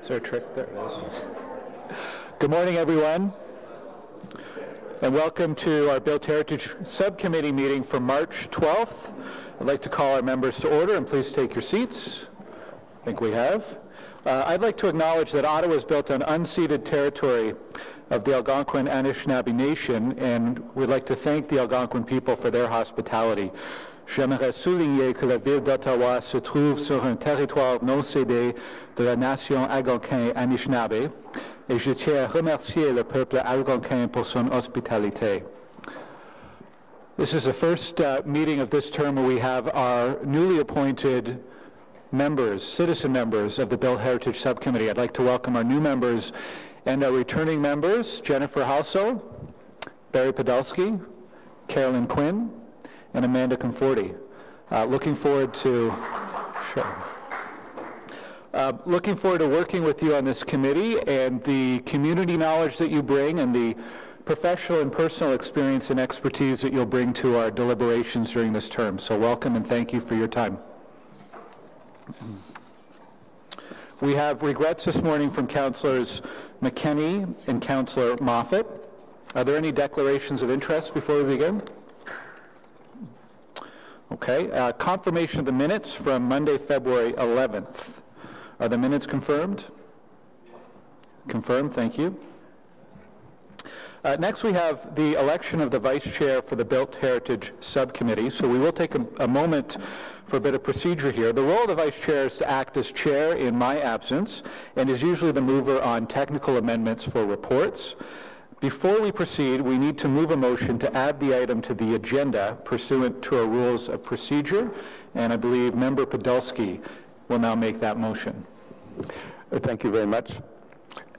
Is there a trick? There it is. Good morning, everyone, and welcome to our Built Heritage Subcommittee meeting for March 12th. I'd like to call our members to order, and please take your seats. I think we have. I'd like to acknowledge that Ottawa is built on unceded territory of the Algonquin Anishinaabe Nation, and we'd like to thank the Algonquin people for their hospitality. J'aimerais souligner que la ville d'Ottawa se trouve sur un territoire non cédé de la nation algonquin Anishinaabe, et je tiens à remercier le peuple algonquin pour son hospitalité. This is the first meeting of this term where we have our newly appointed members, citizen members of the Built Heritage Subcommittee. I'd like to welcome our new members and our returning members, Jennifer Halso, Barry Podolsky, Carolyn Quinn, and Amanda Conforti. Looking forward to working with you on this committee and the community knowledge that you bring and the professional and personal experience and expertise that you'll bring to our deliberations during this term. So welcome and thank you for your time. We have regrets this morning from Councillors McKenney and Councillor Moffat. Are there any declarations of interest before we begin? Okay. Confirmation of the minutes from Monday, February 11th. Are the minutes confirmed? Confirmed, thank you. Next we have the election of the Vice Chair for the Built Heritage Subcommittee. So we will take a moment for a bit of procedure here. The role of the Vice Chair is to act as Chair in my absence and is usually the mover on technical amendments for reports. Before we proceed, we need to move a motion to add the item to the agenda pursuant to our rules of procedure, and I believe Member Podolsky will now make that motion. Thank you very much,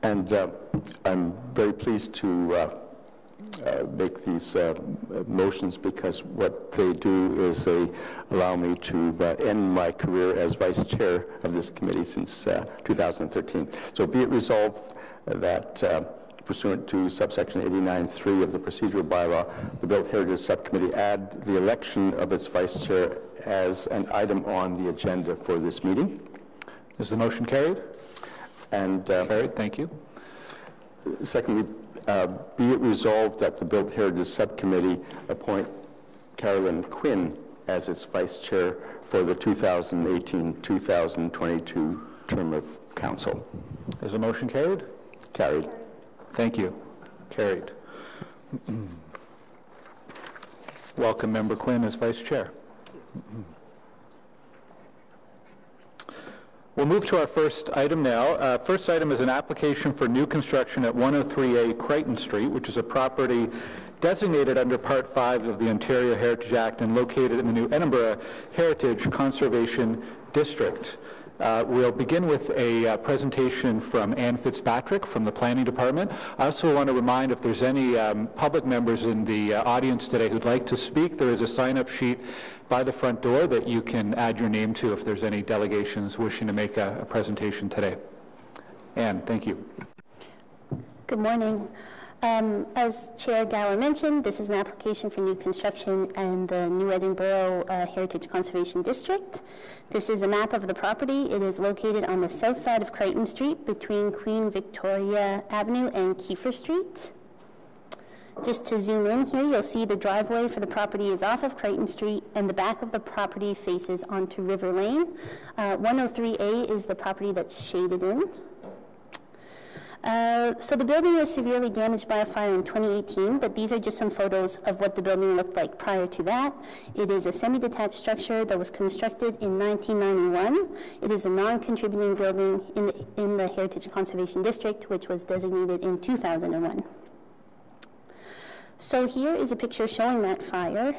and I'm very pleased to make these motions because what they do is they allow me to end my career as Vice Chair of this committee since 2013. So be it resolved that pursuant to subsection 89.3 of the procedural bylaw, the Built Heritage Subcommittee add the election of its Vice Chair as an item on the agenda for this meeting. Is the motion carried? And carried, thank you. Secondly, be it resolved that the Built Heritage Subcommittee appoint Carolyn Quinn as its Vice Chair for the 2018-2022 term of Council. Is the motion carried? Carried. Thank you. Carried. Welcome, Member Quinn, as Vice Chair. We'll move to our first item now. First item is an application for new construction at 103A Crichton Street, which is a property designated under Part 5 of the Ontario Heritage Act and located in the new Edinburgh Heritage Conservation District. We'll begin with a presentation from Anne Fitzpatrick from the Planning Department. I also want to remind if there's any public members in the audience today who'd like to speak, there is a sign-up sheet by the front door that you can add your name to if there's any delegations wishing to make a presentation today. Anne, thank you. Good morning. As Chair Gower mentioned, this is an application for new construction in the New Edinburgh Heritage Conservation District. This is a map of the property. It is located on the south side of Crichton Street between Queen Victoria Avenue and Kiefer Street. Just to zoom in here, you'll see the driveway for the property is off of Crichton Street and the back of the property faces onto River Lane. 103A is the property that's shaded in. So the building was severely damaged by a fire in 2018, but these are just some photos of what the building looked like prior to that. It is a semi-detached structure that was constructed in 1991. It is a non-contributing building in the Heritage Conservation District, which was designated in 2001. So here is a picture showing that fire.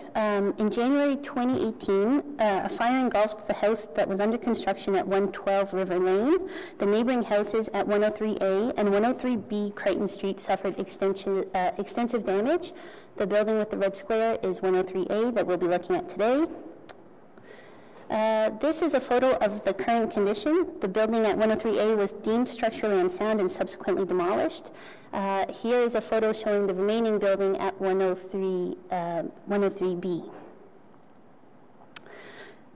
In January 2018, a fire engulfed the house that was under construction at 112 River Lane. The neighboring houses at 103A and 103B Crichton Street suffered extensive damage. The building with the red square is 103A that we'll be looking at today. This is a photo of the current condition. The building at 103A was deemed structurally unsound and subsequently demolished. Here is a photo showing the remaining building at 103B.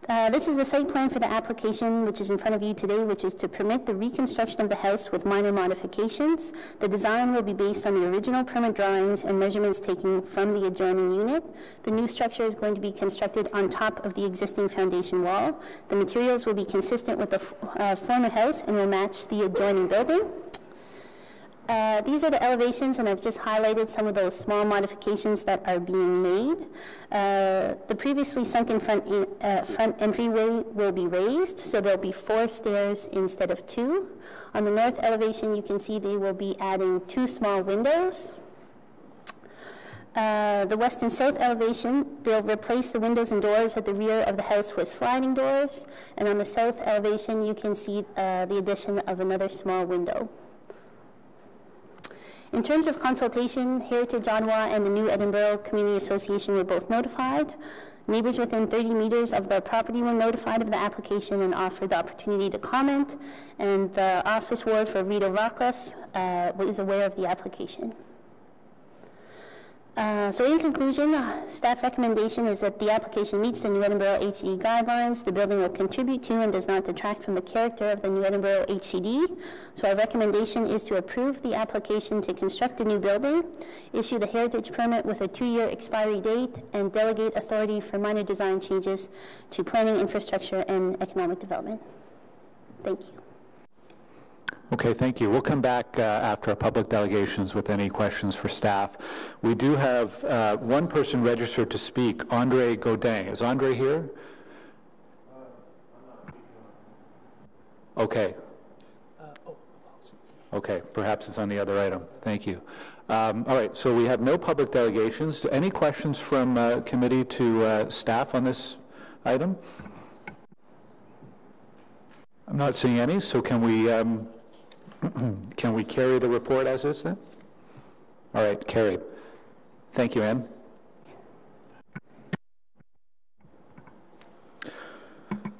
This is a site plan for the application which is in front of you today, which is to permit the reconstruction of the house with minor modifications. The design will be based on the original permit drawings and measurements taken from the adjoining unit. The new structure is going to be constructed on top of the existing foundation wall. The materials will be consistent with the former house and will match the adjoining building. These are the elevations, and I've just highlighted some of those small modifications that are being made. The previously sunken front entryway will be raised, so there'll be 4 stairs instead of 2. On the north elevation, you can see they will be adding 2 small windows. The west and south elevation, they'll replace the windows and doors at the rear of the house with sliding doors, and on the south elevation, you can see the addition of another small window. In terms of consultation, Heritage Ottawa and the New Edinburgh Community Association were both notified. Neighbors within 30 meters of the property were notified of the application and offered the opportunity to comment, and the office ward for Rita Rockcliffe was aware of the application. So in conclusion, staff recommendation is that the application meets the New Edinburgh HCD guidelines. The building will contribute to and does not detract from the character of the New Edinburgh HCD. So our recommendation is to approve the application to construct a new building, issue the heritage permit with a 2-year expiry date, and delegate authority for minor design changes to planning, infrastructure, and economic development. Thank you. Okay, thank you. We'll come back after our public delegations with any questions for staff. We do have one person registered to speak, Andre Godin. Is Andre here? Okay. Okay, perhaps it's on the other item. Thank you. All right, so we have no public delegations. Any questions from committee to staff on this item? I'm not seeing any, so can we carry the report as is then? All right, carried. Thank you, Anne.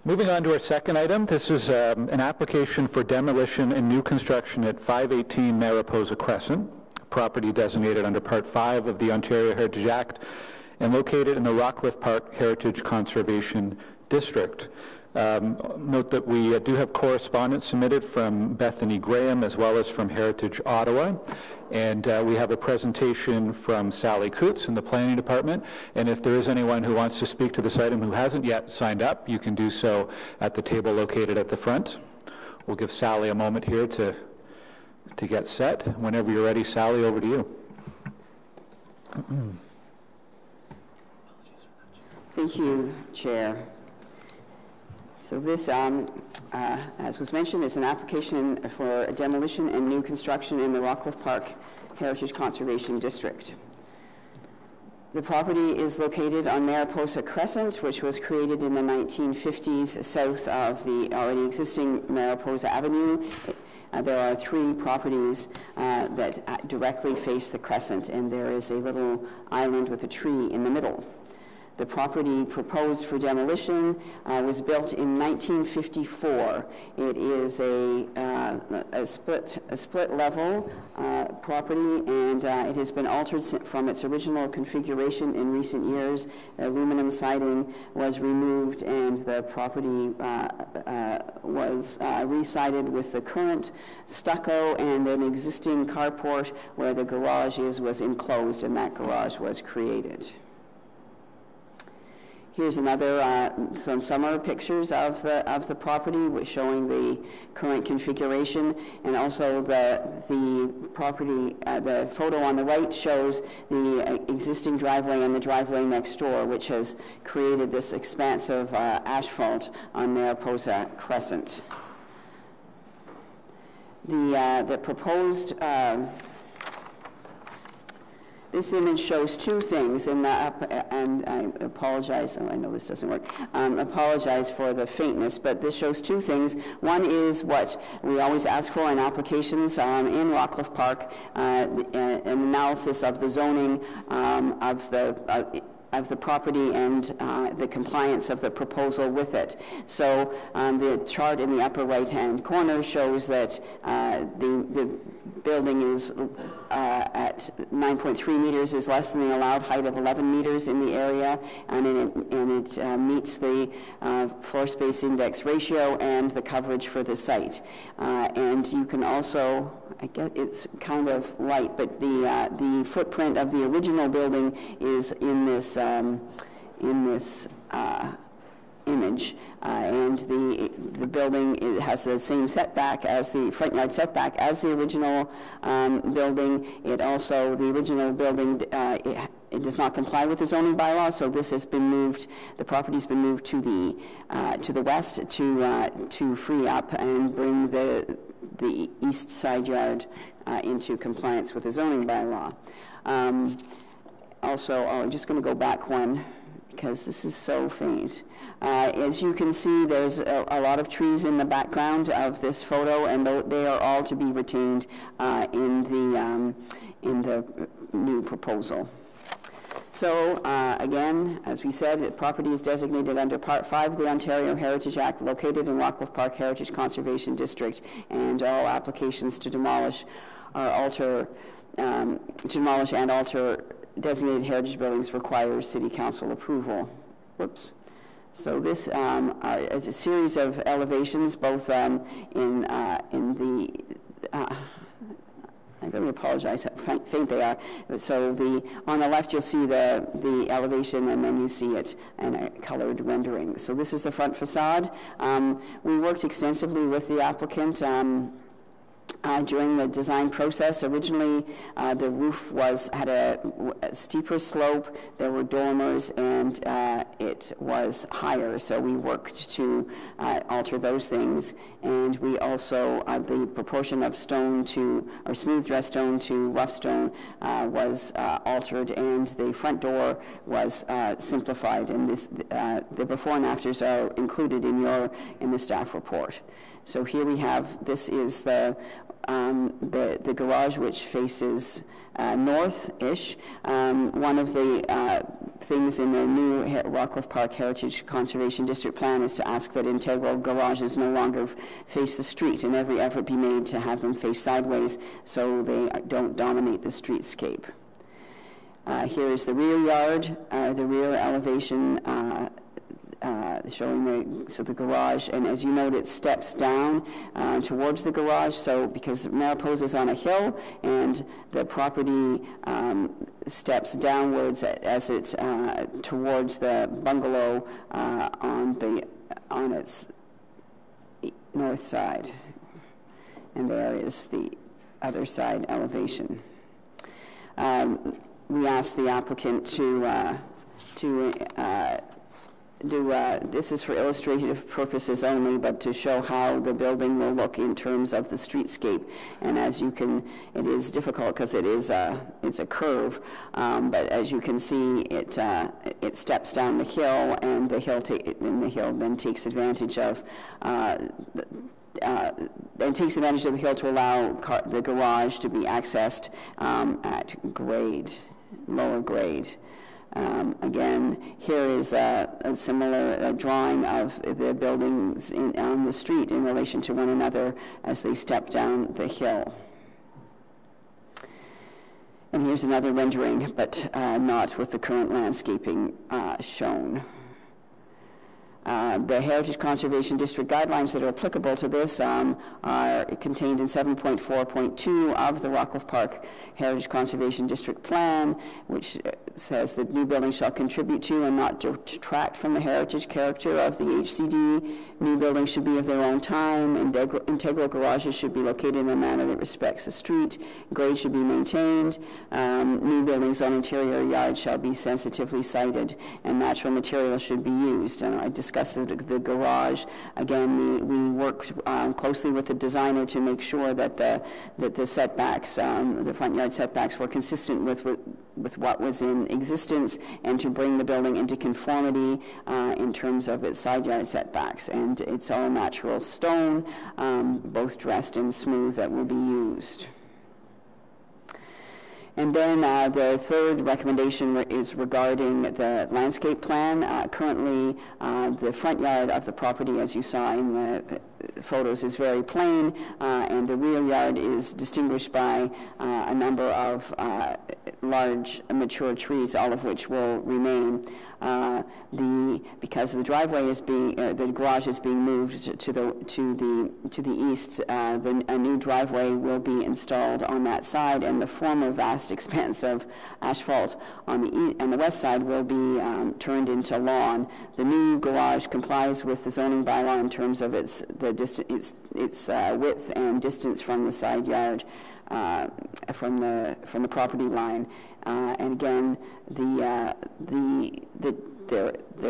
Moving on to our second item, this is an application for demolition and new construction at 518 Mariposa Crescent, a property designated under Part 5 of the Ontario Heritage Act and located in the Rockcliffe Park Heritage Conservation District. Note that we do have correspondence submitted from Bethany Graham as well as from Heritage Ottawa, and we have a presentation from Sally Coots in the Planning Department, and if there is anyone who wants to speak to this item who hasn't yet signed up, you can do so at the table located at the front. We'll give Sally a moment here to get set. Whenever you're ready, Sally, over to you. Thank you, Chair. So this, as was mentioned, is an application for demolition and new construction in the Rockcliffe Park Heritage Conservation District. The property is located on Mariposa Crescent, which was created in the 1950s south of the already existing Mariposa Avenue. There are 3 properties that directly face the crescent, and there is a little island with a tree in the middle. The property proposed for demolition was built in 1954. It is a split level property, and it has been altered from its original configuration in recent years. Aluminum siding was removed, and the property was re-sided with the current stucco, and an existing carport where the garage was enclosed, and that garage was created. Here's another, some summer pictures of the property, showing the current configuration, and also the property. The photo on the right shows the existing driveway and the driveway next door, which has created this expanse of asphalt on Mariposa Crescent. The proposed. This image shows 2 things in the and I apologize, I know this doesn't work, apologize for the faintness, but this shows 2 things. One is what we always ask for in applications in Rockcliffe Park, an analysis of the zoning of the property and the compliance of the proposal with it. So the chart in the upper right-hand corner shows that the building is at 9.3 meters is less than the allowed height of 11 meters in the area, and it meets the floor space index ratio and the coverage for the site. And you can also, I guess it's kind of light, but the footprint of the original building is in this image, and the building has the same setback as the front yard setback as the original building. It also, the original building, it does not comply with the zoning bylaw, so this has been moved, the property's been moved to the west to free up and bring the east side yard into compliance with the zoning bylaw. Also, I'm just going to go back one, because this is so faint. As you can see, there's a lot of trees in the background of this photo, and they are all to be retained in the new proposal. So again, as we said, the property is designated under Part 5 of the Ontario Heritage Act, located in Rockcliffe Park Heritage Conservation District, and all applications to demolish or alter, and alter designated heritage buildings requires City Council approval. Whoops. So this is a series of elevations, both in the, I really apologize how faint they are. So on the left you'll see the elevation, and then you see it in a colored rendering. So this is the front facade. We worked extensively with the applicant during the design process. Originally, the roof had a steeper slope, there were dormers, and it was higher, so we worked to alter those things. And we also, the proportion of stone to, or smooth dressed stone to rough stone was altered, and the front door was simplified, and the before and afters are included in the staff report. So here we have, this is the garage, which faces north-ish. One of the things in the new Rockcliffe Park Heritage Conservation District plan is to ask that integral garages no longer face the street, and every effort be made to have them face sideways so they don't dominate the streetscape. Here is the rear yard, the rear elevation, showing the garage, and as you note, it steps down towards the garage. So because Mariposa is on a hill, and the property steps downwards as it towards the bungalow on its north side, and there is the other side elevation. We asked the applicant this is for illustrative purposes only, but to show how the building will look in terms of the streetscape. And as you can, it is difficult because it's a curve, but as you can see, it steps down the hill, and the hill then takes advantage of the hill to allow the garage to be accessed at lower grade. Again, here is a similar drawing of the buildings on the street in relation to one another as they step down the hill. And here's another rendering, but not with the current landscaping shown. The Heritage Conservation District guidelines that are applicable to this are contained in 7.4.2 of the Rockcliffe Park Heritage Conservation District Plan, which says that new buildings shall contribute to and not detract from the heritage character of the HCD. New buildings should be of their own time. Integral garages should be located in a manner that respects the street. Grade should be maintained. New buildings on interior yards shall be sensitively sited, and natural materials should be used. And I discussed the garage. Again, we worked closely with the designer to make sure that the setbacks, the front yard setbacks, were consistent with what was in existence, and to bring the building into conformity in terms of its side yard setbacks. And it's all natural stone, both dressed and smooth, that will be used. And then the third recommendation is regarding the landscape plan. Currently, the front yard of the property, as you saw in photos is very plain, and the rear yard is distinguished by a number of large mature trees, all of which will remain. Because the driveway is being, the garage is being moved to the east, a new driveway will be installed on that side, and the former vast expanse of asphalt on the west side will be turned into lawn. The new garage complies with the zoning bylaw in terms of its width and distance from the side yard, from the property line. And again, there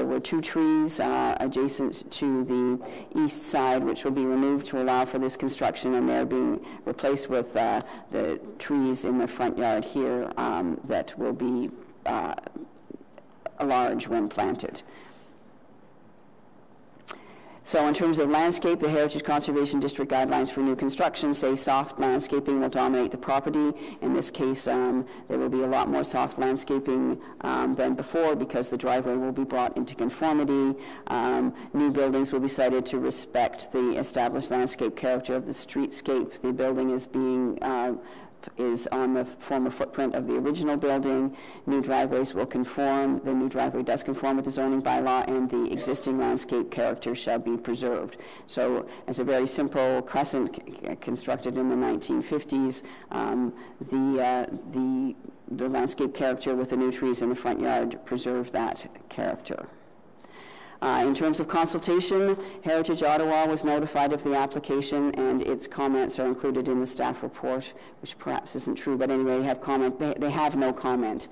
were 2 trees adjacent to the east side, which will be removed to allow for this construction, and they're being replaced with the trees in the front yard here that will be large when planted. So in terms of landscape, the Heritage Conservation District guidelines for new construction say soft landscaping will dominate the property. In this case, there will be a lot more soft landscaping than before because the driveway will be brought into conformity. New buildings will be sited to respect the established landscape character of the streetscape. The building is on the former footprint of the original building. New driveways will conform. The new driveway does conform with the zoning bylaw, and the existing landscape character shall be preserved. So as a very simple crescent constructed in the 1950s, the landscape character with the new trees in the front yard preserved that character. In terms of consultation, Heritage Ottawa was notified of the application, and its comments are included in the staff report, which perhaps isn't true, but anyway, they have no comment.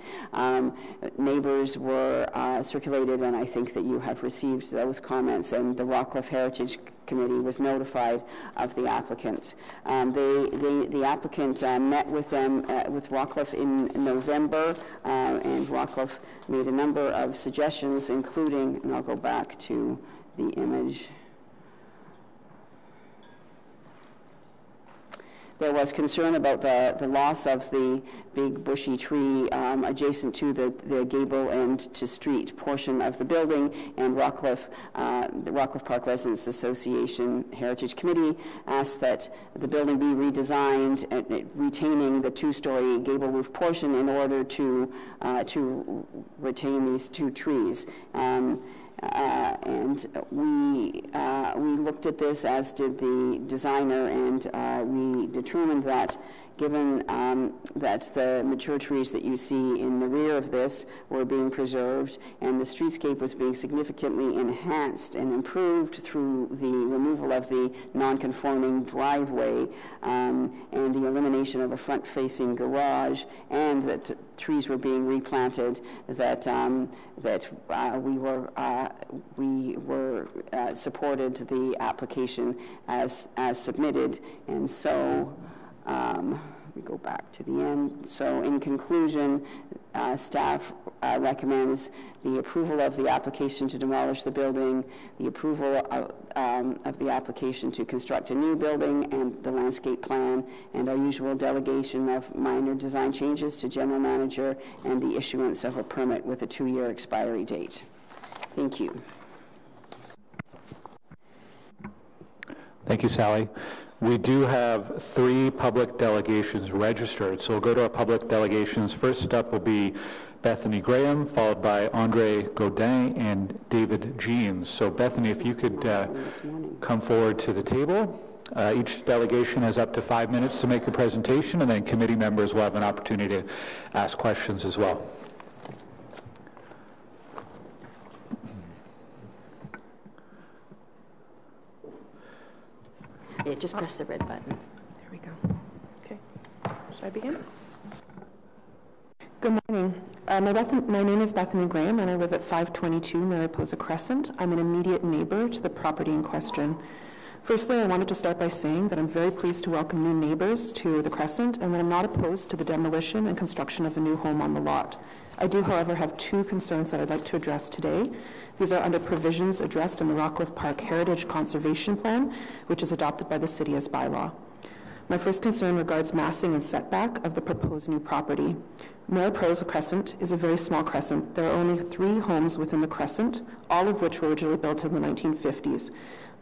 Neighbors were circulated, and I think that you have received those comments, and the Rockcliffe Heritage Committee was notified of the applicant. The applicant met with them, with Rockcliffe in November, and Rockcliffe made a number of suggestions, including, and I'll go back to the image. There was concern about the loss of the big bushy tree adjacent to the gable end to street portion of the building, and the Rockcliffe Park Residents Association Heritage Committee asked that the building be redesigned, retaining the 2-story gable roof portion in order to retain these 2 trees. And we looked at this, as did the designer, and we determined that given that the mature trees that you see in the rear of this were being preserved, and the streetscape was being significantly enhanced and improved through the removal of the non-conforming driveway and the elimination of a front-facing garage, and that trees were being replanted, that we were supported the application as submitted, and so. We go back to the end. So in conclusion, staff recommends the approval of the application to demolish the building, the approval of the application to construct a new building, and the landscape plan, and our usual delegation of minor design changes to general manager, and the issuance of a permit with a 2-year expiry date. Thank you. Thank you, Sally. We do have 3 public delegations registered, so we'll go to our public delegations. First up will be Bethany Graham, followed by Andre Godin and David Jeans. So Bethany, if you could come forward to the table. Each delegation has up to 5 minutes to make a presentation, and then committee members will have an opportunity to ask questions as well. Yeah, just press the red button. There we go. Okay. Should I begin? Good morning. My name is Bethany Graham, and I live at 522 Mariposa Crescent. I'm an immediate neighbor to the property in question. Firstly, I wanted to start by saying that I'm very pleased to welcome new neighbors to the Crescent, and that I'm not opposed to the demolition and construction of a new home on the lot. I do, however, have 2 concerns that I'd like to address today. These are under provisions addressed in the Rockcliffe Park Heritage Conservation Plan, which is adopted by the city as bylaw. My first concern regards massing and setback of the proposed new property. Mariposa Crescent is a very small crescent. There are only 3 homes within the crescent, all of which were originally built in the 1950s.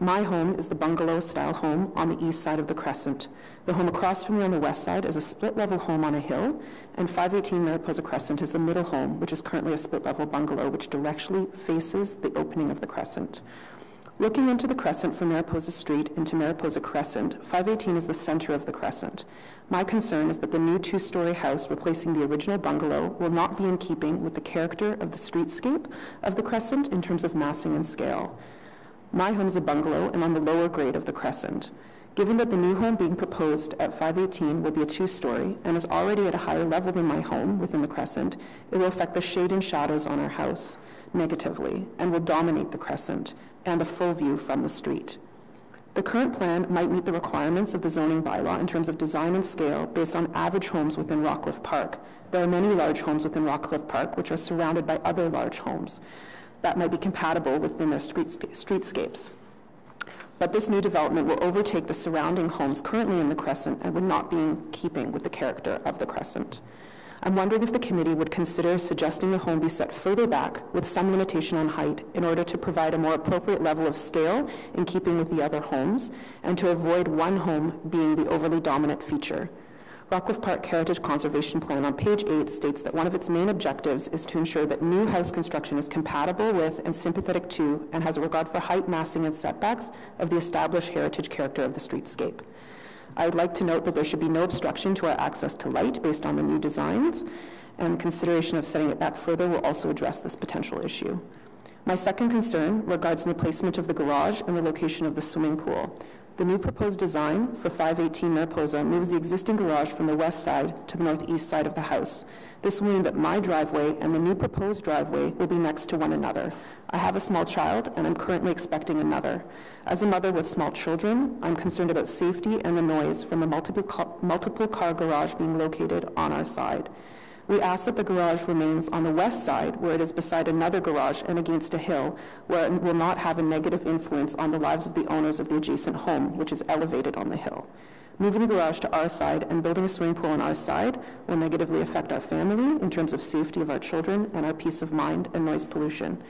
My home is the bungalow-style home on the east side of the Crescent. The home across from me on the west side is a split-level home on a hill, and 518 Mariposa Crescent is the middle home, which is currently a split-level bungalow, which directly faces the opening of the Crescent. Looking into the Crescent from Mariposa Street into Mariposa Crescent, 518 is the center of the Crescent. My concern is that the new two-story house replacing the original bungalow will not be in keeping with the character of the streetscape of the Crescent in terms of massing and scale. My home is a bungalow and on the lower grade of the Crescent. Given that the new home being proposed at 518 will be a two-story and is already at a higher level than my home within the Crescent, it will affect the shade and shadows on our house negatively and will dominate the Crescent and the full view from the street. The current plan might meet the requirements of the zoning bylaw in terms of design and scale based on average homes within Rockcliffe Park. There are many large homes within Rockcliffe Park which are surrounded by other large homes that might be compatible within their streetscapes. But this new development will overtake the surrounding homes currently in the Crescent and would not be in keeping with the character of the Crescent. I'm wondering if the committee would consider suggesting the home be set further back with some limitation on height in order to provide a more appropriate level of scale in keeping with the other homes and to avoid one home being the overly dominant feature. Rockcliffe Park Heritage Conservation Plan on page 8 states that one of its main objectives is to ensure that new house construction is compatible with and sympathetic to and has a regard for height, massing, and setbacks of the established heritage character of the streetscape. I would like to note that there should be no obstruction to our access to light based on the new designs, and consideration of setting it back further will also address this potential issue. My second concern regards the placement of the garage and the location of the swimming pool. The new proposed design for 518 Mariposa moves the existing garage from the west side to the northeast side of the house. This will mean that my driveway and the new proposed driveway will be next to one another. I have a small child, and I'm currently expecting another. As a mother with small children, I'm concerned about safety and the noise from the multiple car garage being located on our side. We ask that the garage remains on the west side, where it is beside another garage and against a hill, where it will not have a negative influence on the lives of the owners of the adjacent home, which is elevated on the hill. Moving the garage to our side and building a swimming pool on our side will negatively affect our family in terms of safety of our children and our peace of mind and noise pollution.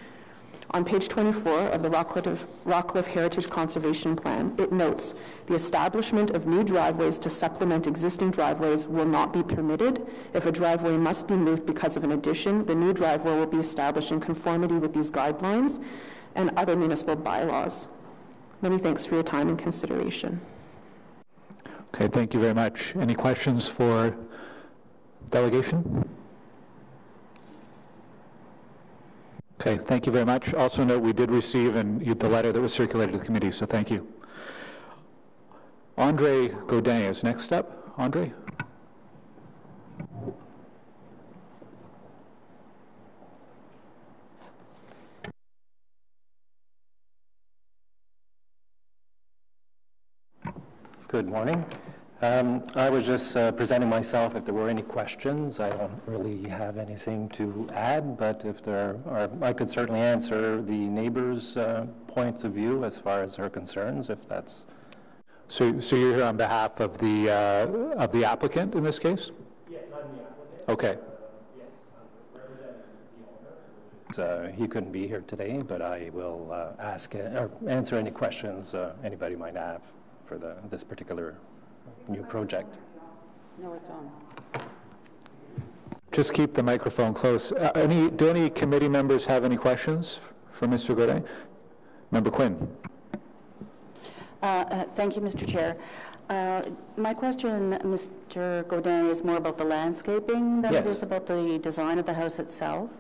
On page 24 of the Rockcliffe Heritage Conservation Plan, it notes the establishment of new driveways to supplement existing driveways will not be permitted. If a driveway must be moved because of an addition, the new driveway will be established in conformity with these guidelines and other municipal bylaws. Many thanks for your time and consideration. Okay, thank you very much. Any questions for delegation? Okay, thank you very much. Also note we did receive the letter that was circulated to the committee, so thank you. Andre Godin is next up. Andre? Good morning. I was just presenting myself if there were any questions. I don't really have anything to add, but if there are, I could certainly answer the neighbors' points of view as far as their concerns, if that's... So you're here on behalf of the applicant in this case? Yes, I'm the applicant. Okay. Yes, I'm representing the owner. He couldn't be here today, but I will answer any questions anybody might have for this particular new project. No, it's on. Just keep the microphone close. Do any committee members have any questions for Mr. Godin? Member Quinn. Thank you, Mr. Chair. My question, Mr. Godin, is more about the landscaping than it is about the design of the house itself.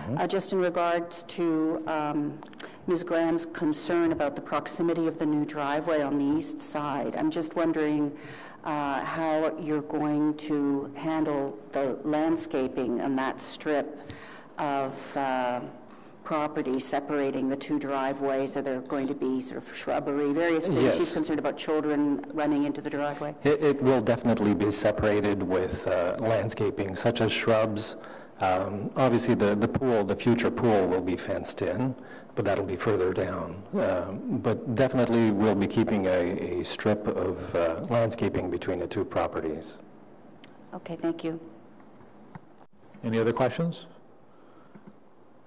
Mm-hmm. Just in regards to Ms. Graham's concern about the proximity of the new driveway on the east side, I'm just wondering how you're going to handle the landscaping on that strip of property separating the two driveways. Are there going to be sort of shrubbery, various things? Yes. She's concerned about children running into the driveway. It will definitely be separated with landscaping, such as shrubs. Obviously, the future pool will be fenced in, but that'll be further down. But definitely, we'll be keeping a strip of landscaping between the two properties. Okay, thank you. Any other questions?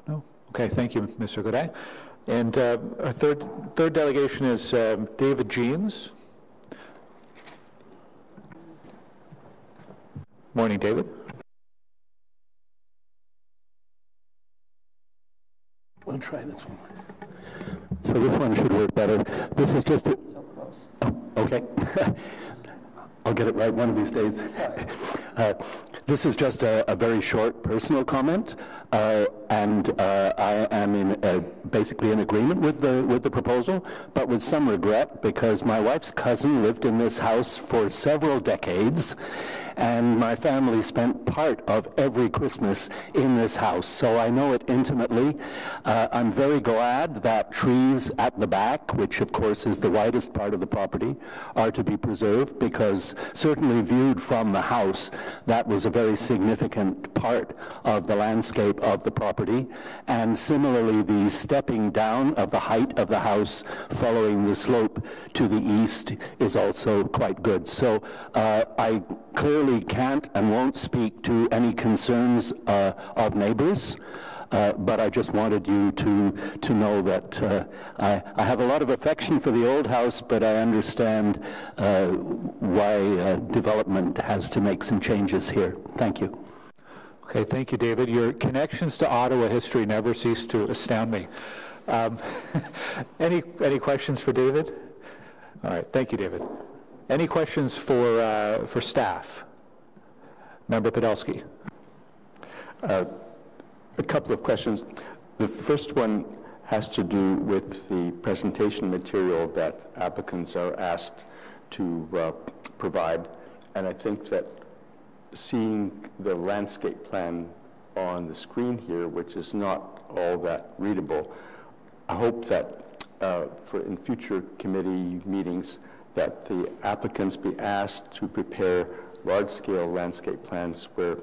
No? Okay, thank you, Mr. Godin. And our third delegation is David Jeans. Morning, David. We'll try this one. So this one should work better. This is just a... So close. Oh, okay. I'll get it right one of these days. This is just a very short personal comment, and I am basically in agreement with the proposal, but with some regret, because my wife's cousin lived in this house for several decades, and my family spent part of every Christmas in this house, so I know it intimately. I'm very glad that trees at the back, which of course is the widest part of the property, are to be preserved, because certainly viewed from the house, that was a very significant part of the landscape of the property. And similarly, the stepping down of the height of the house following the slope to the east is also quite good. So I clearly can't and won't speak to any concerns of neighbors. But I just wanted you to know that I have a lot of affection for the old house, but I understand why development has to make some changes here. Thank you. Okay, thank you, David. Your connections to Ottawa history never cease to astound me. Any questions for David? All right, thank you, David. Any questions for staff? Member Podolsky. A couple of questions. The first one has to do with the presentation material that applicants are asked to provide. And I think that seeing the landscape plan on the screen here, which is not all that readable, I hope that for in future committee meetings that the applicants be asked to prepare large-scale landscape plans where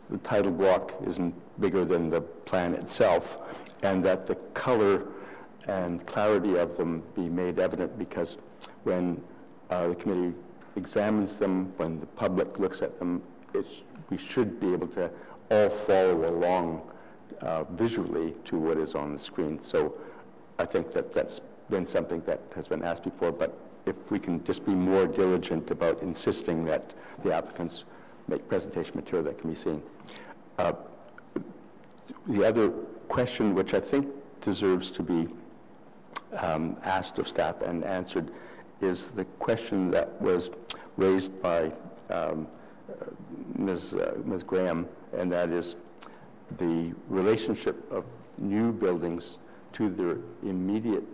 the title block isn't bigger than the plan itself, and that the color and clarity of them be made evident, because when the committee examines them, when the public looks at them, we should be able to all follow along visually to what is on the screen. So I think that that's been something that has been asked before, but if we can just be more diligent about insisting that the applicants make presentation material that can be seen. The other question, which I think deserves to be asked of staff and answered, is the question that was raised by Ms. Graham, and that is the relationship of new buildings to their immediate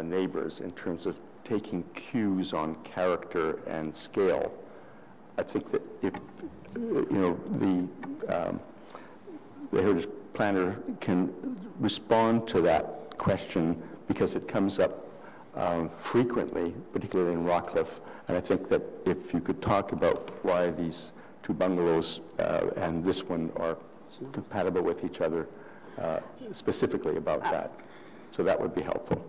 neighbors in terms of taking cues on character and scale. I think that if the heritage planner can respond to that question, because it comes up frequently, particularly in Rockcliffe. And I think that if you could talk about why these two bungalows and this one are compatible with each other, specifically about that. So that would be helpful.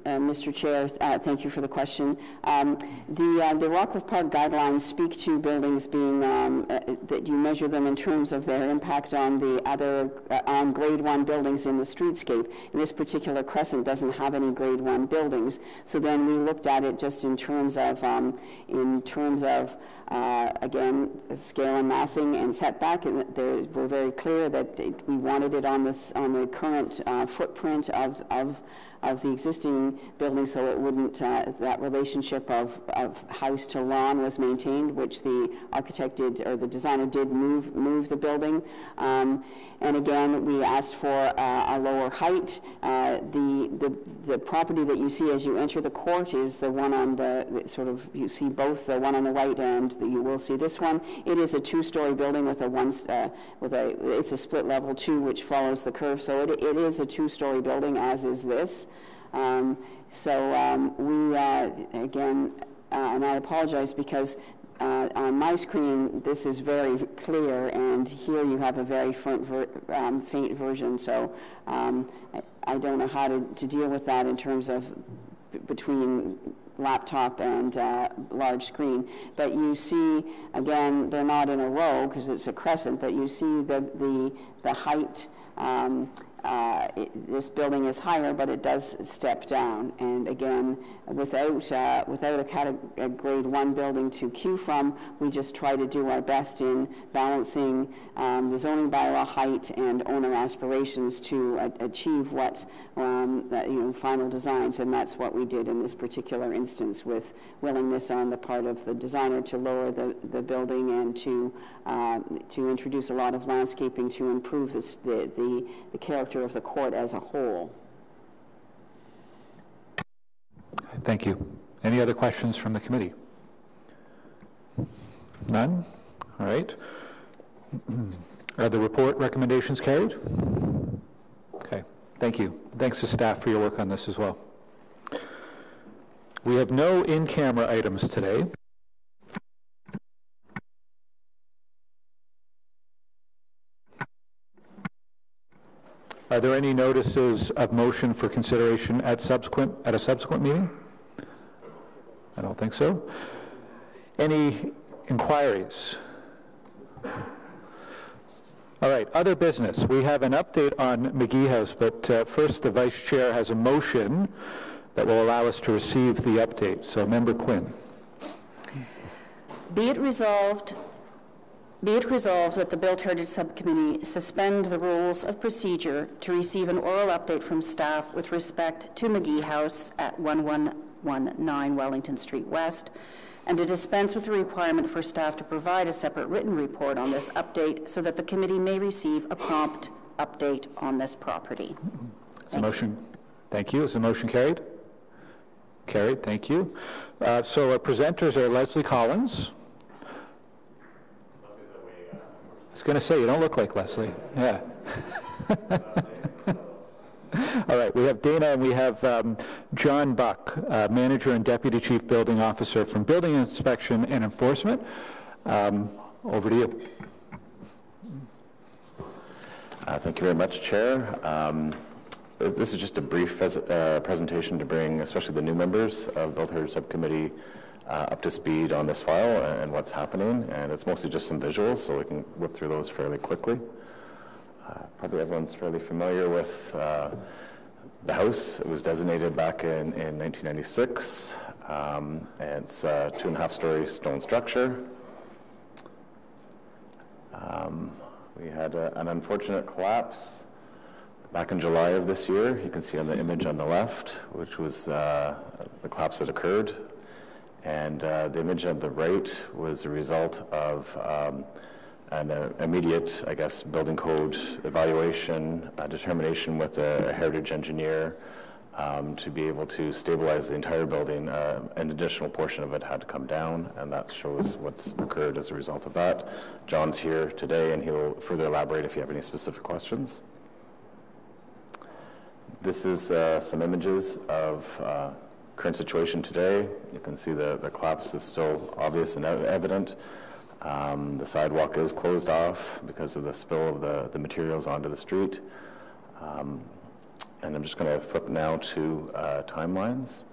Mr. Chair, thank you for the question. The Rockcliffe Park guidelines speak to buildings being, that you measure them in terms of their impact on the other, on grade 1 buildings in the streetscape. And this particular crescent doesn't have any grade 1 buildings. So then we looked at it just in terms of again, scale and massing and setback. And we're very clear that we wanted it on the current footprint of the existing building, so it wouldn't, that relationship of house to lawn was maintained, which the architect did, or the designer did move the building. And again, we asked for a lower height. The property that you see as you enter the court is the one on the sort of, you see both the one on the right and you will see this one. It is a 2-story building with it's a split level 2, which follows the curve. So it is a 2-story building, as is this. Again, and I apologize because on my screen this is very clear, and here you have a very faint version. So I don't know how to deal with that in terms of between laptop and large screen. But you see, again, they're not in a row because it's a crescent, but you see the height. This building is higher, but it does step down. And again, without a grade 1 building to cue from, we just try to do our best in balancing the zoning bylaw height and owner aspirations to achieve what final designs. And that's what we did in this particular instance, with willingness on the part of the designer to lower the building and to introduce a lot of landscaping to improve the character of the court as a whole. Thank you. Any other questions from the committee? None? All right. Are the report recommendations carried? Okay. Thank you. Thanks to staff for your work on this as well. We have no in-camera items today. Are there any notices of motion for consideration at a subsequent meeting? I don't think so. Any inquiries? All right, other business. We have an update on McGee House, but first the Vice Chair has a motion that will allow us to receive the update. So, Member Quinn. Be it resolved that the Built Heritage Subcommittee suspend the rules of procedure to receive an oral update from staff with respect to McGee House at 1119 Wellington Street West, and to dispense with the requirement for staff to provide a separate written report on this update so that the committee may receive a prompt update on this property. Is the motion? Thank you. Is the motion carried? Carried. Thank you. So our presenters are Leslie Collins. I was going to say, you don't look like Leslie. Yeah. All right, we have Dana and we have John Buck, Manager and Deputy Chief Building Officer from Building Inspection and Enforcement. Over to you. Thank you very much, Chair. This is just a brief presentation to bring especially the new members of Built Heritage Subcommittee up to speed on this file and what's happening, and it's mostly just some visuals, so we can whip through those fairly quickly. Probably everyone's fairly familiar with the house. It was designated back in 1996, and it's a 2.5-story stone structure. We had an unfortunate collapse back in July of this year. You can see on the image on the left, which was the collapse that occurred. And the image on the right was a result of an immediate, I guess, building code evaluation, determination with a heritage engineer to be able to stabilize the entire building. An additional portion of it had to come down, and that shows what's occurred as a result of that. John's here today, and he'll further elaborate if you have any specific questions. This is some images of current situation today. You can see the collapse is still obvious and evident. The sidewalk is closed off because of the spill of the materials onto the street. And I'm just going to flip now to timelines.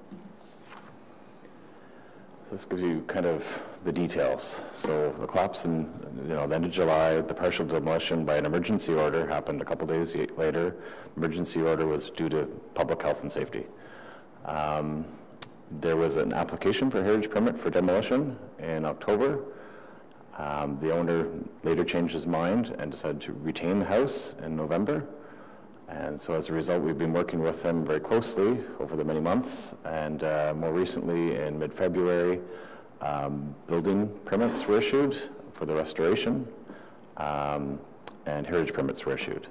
So this gives you kind of the details. So the collapse in the end of July, the partial demolition by an emergency order happened a couple days later. Emergency order was due to public health and safety. There was an application for a heritage permit for demolition in October. The owner later changed his mind and decided to retain the house in November. And so as a result, we've been working with them very closely over the many months. And more recently, in mid-February, building permits were issued for the restoration, and heritage permits were issued.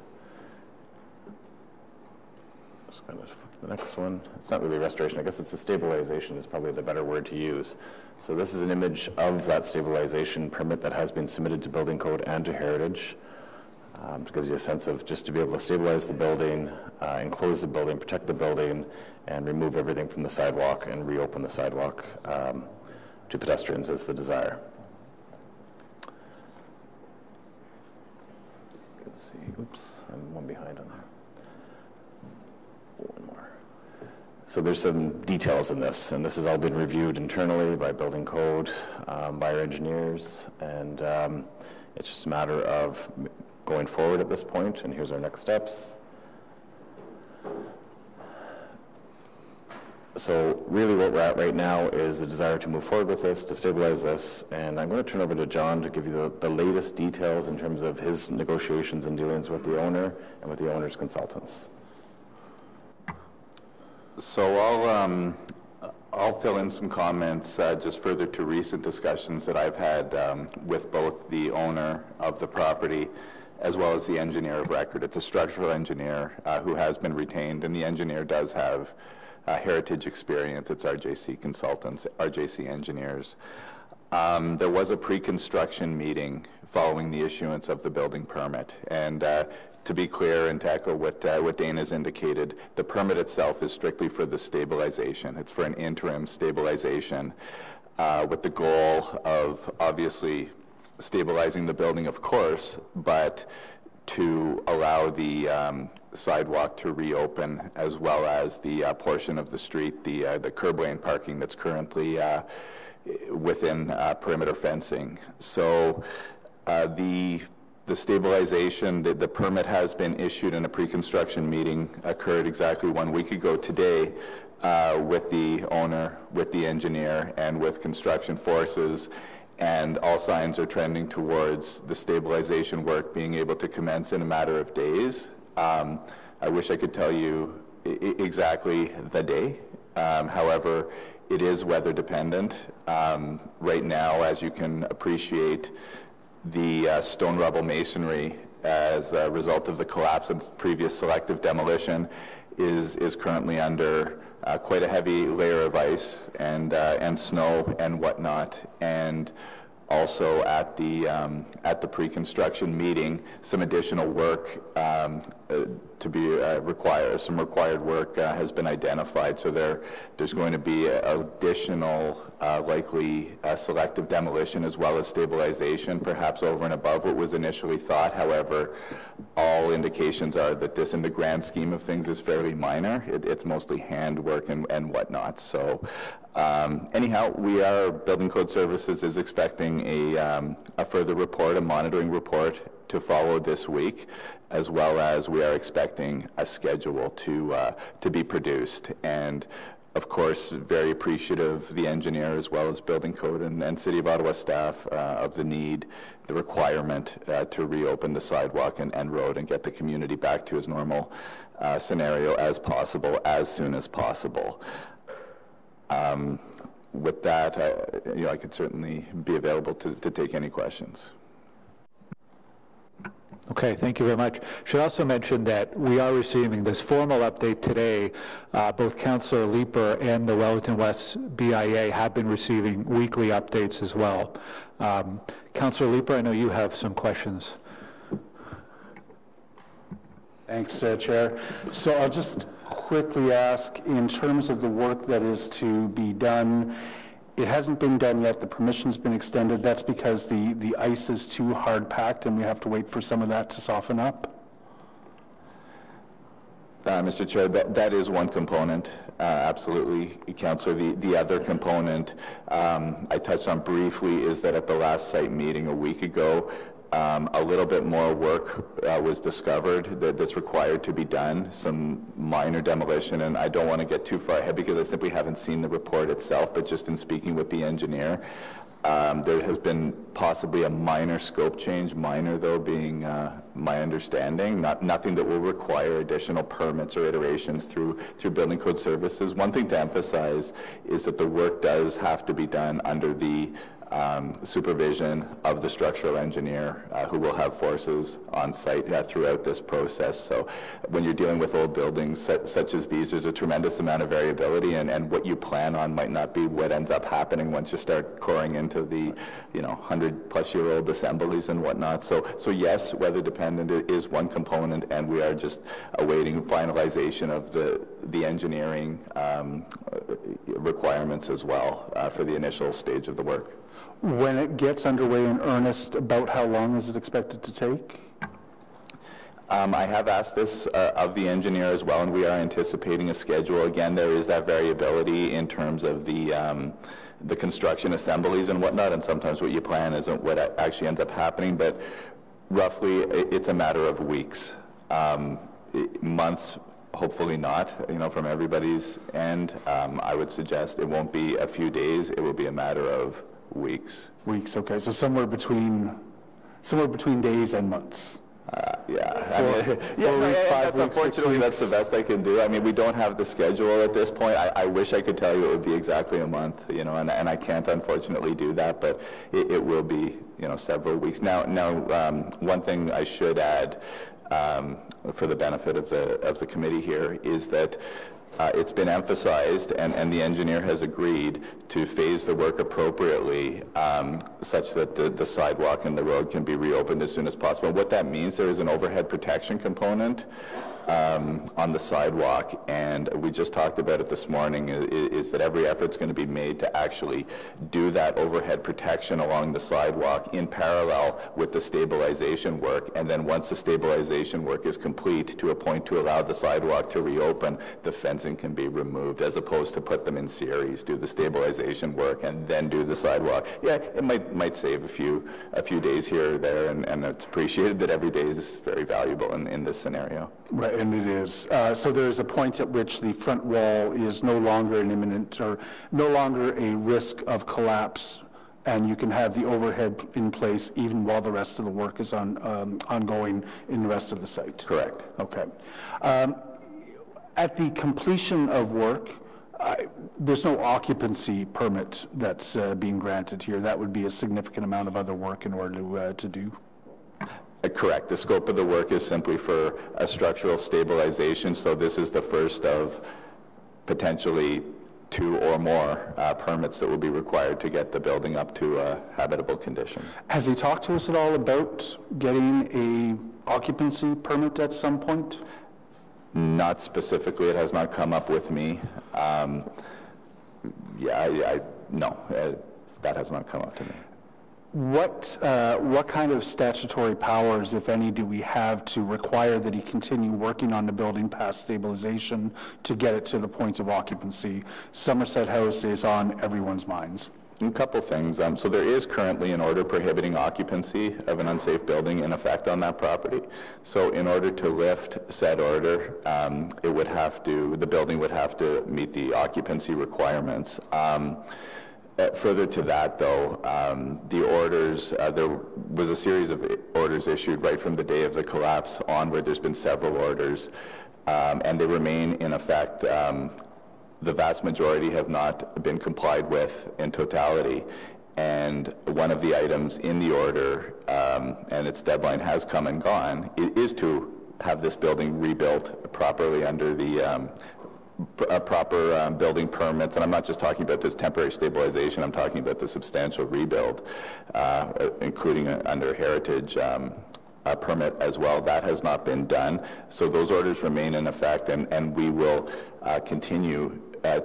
Just going to flip to the next one. It's not really restoration. I guess it's a stabilization is probably the better word to use. So this is an image of that stabilization permit that has been submitted to building code and to heritage. It gives you a sense of just to be able to stabilize the building, enclose the building, protect the building, and remove everything from the sidewalk and reopen the sidewalk to pedestrians as the desire. Let's see, oops, I'm one behind on there. One more. So there's some details in this, and this has all been reviewed internally by building code, by our engineers, and it's just a matter of going forward at this point, and here's our next steps. So really what we're at right now is the desire to move forward with this, to stabilize this, and I'm going to turn over to John to give you the latest details in terms of his negotiations and dealings with the owner and with the owner's consultants. So I'll fill in some comments just further to recent discussions that I've had with both the owner of the property as well as the engineer of record. It's a structural engineer who has been retained, and the engineer does have heritage experience. It's RJC Consultants, RJC Engineers. There was a pre-construction meeting following the issuance of the building permit, and to be clear and to echo what Dane has indicated, the permit itself is strictly for the stabilization. It's for an interim stabilization with the goal of obviously stabilizing the building, of course, but to allow the sidewalk to reopen, as well as the portion of the street, the curb lane parking that's currently within perimeter fencing. So the stabilization, the permit has been issued, and a pre-construction meeting occurred exactly 1 week ago today with the owner, with the engineer, and with construction forces. And all signs are trending towards the stabilization work being able to commence in a matter of days. I wish I could tell you exactly the day. However, it is weather dependent. Right now, as you can appreciate, the stone rubble masonry as a result of the collapse and previous selective demolition is currently under quite a heavy layer of ice and snow and whatnot. And also at the pre-construction meeting, some additional work to be required. Some required work has been identified. So there's going to be additional likely selective demolition as well as stabilization, perhaps over and above what was initially thought. However, all indications are that this, in the grand scheme of things, is fairly minor. It's mostly handwork and whatnot. So anyhow, Building Code Services is expecting a further report, a monitoring report, to follow this week, as well as we are expecting a schedule to be produced. And of course, very appreciative, the engineer as well as Building Code and City of Ottawa staff of the need, the requirement to reopen the sidewalk and road and get the community back to as normal scenario as possible, as soon as possible. With that, I could certainly be available to take any questions. Okay, thank you very much. Should also mention that we are receiving this formal update today. Both Councillor Leeper and the Wellington West BIA have been receiving weekly updates as well. Councillor Leeper, I know you have some questions. Thanks, Chair. So I'll just quickly ask, in terms of the work that is to be done, it hasn't been done yet. The permission's been extended. That's because the ice is too hard packed and we have to wait for some of that to soften up? Mr. Chair, that is one component, absolutely, Councillor. The other component I touched on briefly is that at the last site meeting a week ago, a little bit more work was discovered that's required to be done, some minor demolition, and I don't want to get too far ahead because I simply haven't seen the report itself, but just in speaking with the engineer, there has been possibly a minor scope change, minor though being my understanding, nothing that will require additional permits or iterations through Building Code Services. One thing to emphasize is that the work does have to be done under the supervision of the structural engineer who will have forces on site throughout this process. So when you're dealing with old buildings such as these, there's a tremendous amount of variability, and what you plan on might not be what ends up happening once you start coring into the 100-plus-year-old assemblies and whatnot. So yes, weather dependent is one component, and we are just awaiting finalization of the engineering requirements as well for the initial stage of the work. When it gets underway in earnest, about how long is it expected to take? I have asked this of the engineer as well, and we are anticipating a schedule. Again, there is that variability in terms of the construction assemblies and whatnot, and sometimes what you plan isn't what actually ends up happening, but roughly it's a matter of weeks. Months, hopefully not, from everybody's end. I would suggest it won't be a few days, it will be a matter of weeks. Weeks, okay, so somewhere between days and months. Unfortunately, that's the best I can do. I mean, we don't have the schedule at this point. I wish I could tell you it would be exactly a month, and I can't unfortunately do that, but it will be, several weeks. Now, one thing I should add for the benefit of the committee here is that it's been emphasized, and the engineer has agreed to phase the work appropriately such that the sidewalk and the road can be reopened as soon as possible. What that means, there is an overhead protection component on the sidewalk, and we just talked about it this morning, is that every effort's going to be made to actually do that overhead protection along the sidewalk in parallel with the stabilization work, and then once the stabilization work is complete to a point to allow the sidewalk to reopen, the fencing can be removed, as opposed to put them in series, do the stabilization work and then do the sidewalk. Yeah, it might save a few days here or there, and it's appreciated that every day is very valuable in this scenario. Right, and it is. So there's a point at which the front wall is no longer an imminent or no longer a risk of collapse, and you can have the overhead in place even while the rest of the work is ongoing in the rest of the site. Correct. Okay. At the completion of work, there's no occupancy permit that's being granted here. That would be a significant amount of other work in order to do. Correct. The scope of the work is simply for a structural stabilization, so this is the first of potentially 2 or more permits that will be required to get the building up to a habitable condition. Has he talked to us at all about getting a occupancy permit at some point? Not specifically. It has not come up with me. No, that has not come up to me. What kind of statutory powers, if any, do we have to require that he continue working on the building past stabilization to get it to the point of occupancy? Somerset House is on everyone's minds. A couple things. So there is currently an order prohibiting occupancy of an unsafe building in effect on that property. So in order to lift said order, the building would have to meet the occupancy requirements. Further to that, though, the orders, there was a series of orders issued right from the day of the collapse onward. There's been several orders, and they remain in effect. The vast majority have not been complied with in totality, and one of the items in the order, and its deadline has come and gone, is to have this building rebuilt properly under the proper building permits, and I'm not just talking about this temporary stabilization, I'm talking about the substantial rebuild, including under heritage permit as well. That has not been done. So those orders remain in effect, and we will continue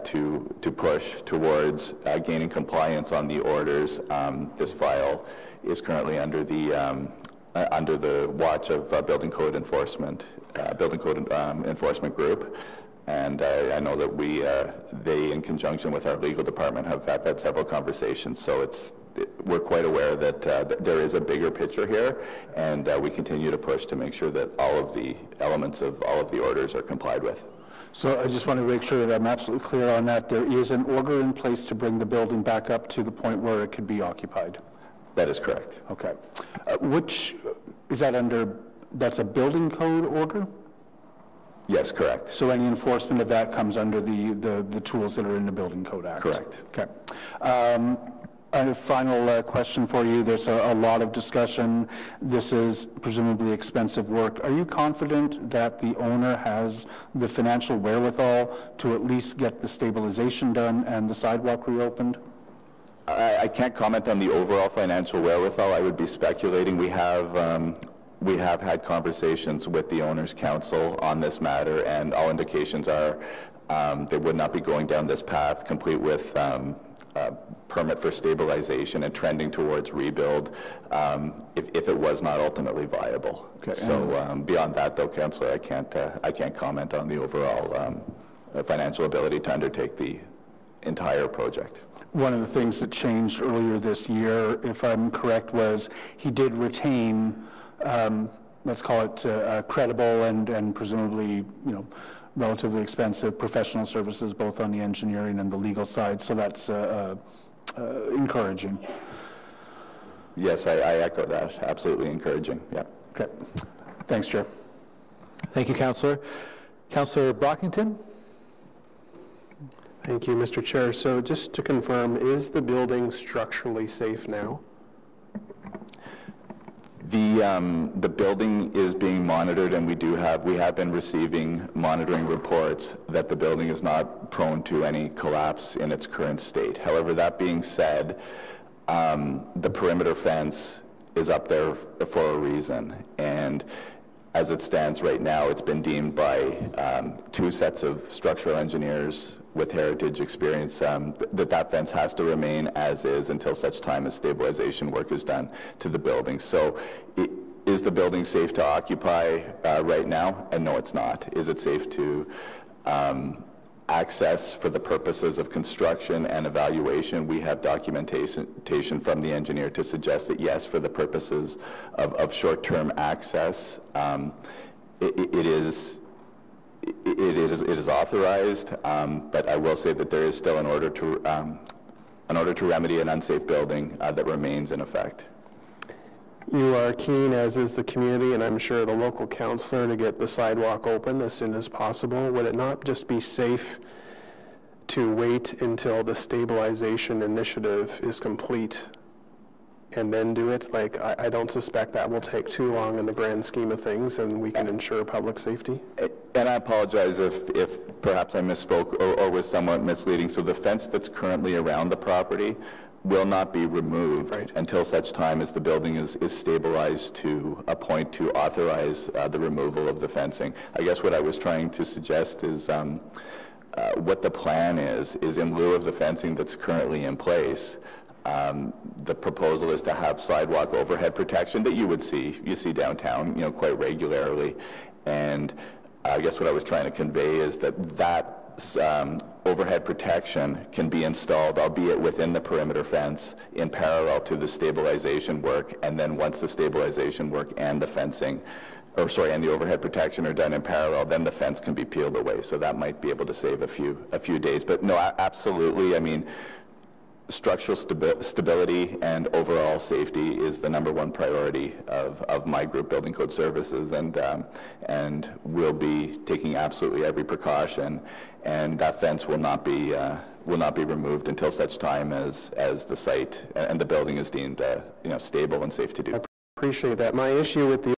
to push towards gaining compliance on the orders. This file is currently under the watch of Building Code Enforcement Group. And I know that they, in conjunction with our legal department, have had several conversations. So we're quite aware that there is a bigger picture here, and we continue to push to make sure that all of the elements of all of the orders are complied with. So I just want to make sure that I'm absolutely clear on that. There is an order in place to bring the building back up to the point where it could be occupied. That is correct. Okay. Which is that under? That's a building code order? Yes, correct. So any enforcement of that comes under the tools that are in the Building Code Act? Correct. Okay. A final question for you. There's a lot of discussion. This is presumably expensive work. Are you confident that the owner has the financial wherewithal to at least get the stabilization done and the sidewalk reopened? I can't comment on the overall financial wherewithal. I would be speculating. We have had conversations with the Owners' Council on this matter, and all indications are they would not be going down this path complete with permit for stabilization and trending towards rebuild if it was not ultimately viable. Okay. So beyond that, though, Councillor, I can't comment on the overall financial ability to undertake the entire project. One of the things that changed earlier this year, if I'm correct, was he did retain, let's call it credible and presumably, relatively expensive professional services, both on the engineering and the legal side. So that's encouraging. Yes, I echo that. Absolutely encouraging. Yeah. Okay. Thanks, Chair. Thank you, Councillor. Councillor Brockington? Thank you, Mr. Chair. So just to confirm, is the building structurally safe now? The building is being monitored, and we have been receiving monitoring reports that the building is not prone to any collapse in its current state. However, that being said, the perimeter fence is up there for a reason, and as it stands right now, it's been deemed by 2 sets of structural engineers with heritage experience that fence has to remain as is until such time as stabilization work is done to the building. So is the building safe to occupy right now? And no, it's not. Is it safe to access for the purposes of construction and evaluation? We have documentation from the engineer to suggest that yes, for the purposes of short-term access, it is authorized, but I will say that there is still an order to remedy an unsafe building that remains in effect. You are keen, as is the community, and I'm sure the local councillor, to get the sidewalk open as soon as possible. Would it not just be safe to wait until the stabilization initiative is complete and then do it? Like, I don't suspect that will take too long in the grand scheme of things, and we can ensure public safety. And I apologize if perhaps I misspoke or was somewhat misleading. So the fence that's currently around the property will not be removed until such time as the building is stabilized to a point to authorize the removal of the fencing. I guess what I was trying to suggest is what the plan is in lieu of the fencing that's currently in place. The proposal is to have sidewalk overhead protection that you see downtown, quite regularly. And I guess what I was trying to convey is that overhead protection can be installed, albeit within the perimeter fence, in parallel to the stabilization work. And then once the stabilization work and the fencing, and the overhead protection are done in parallel, then the fence can be peeled away. So that might be able to save a few days. But no, absolutely. I mean, structural stability and overall safety is the #1 priority of my group, Building Code Services, and we'll be taking absolutely every precaution, and that fence will not be removed until such time as the site and the building is deemed stable and safe to do. I appreciate that. My issue with the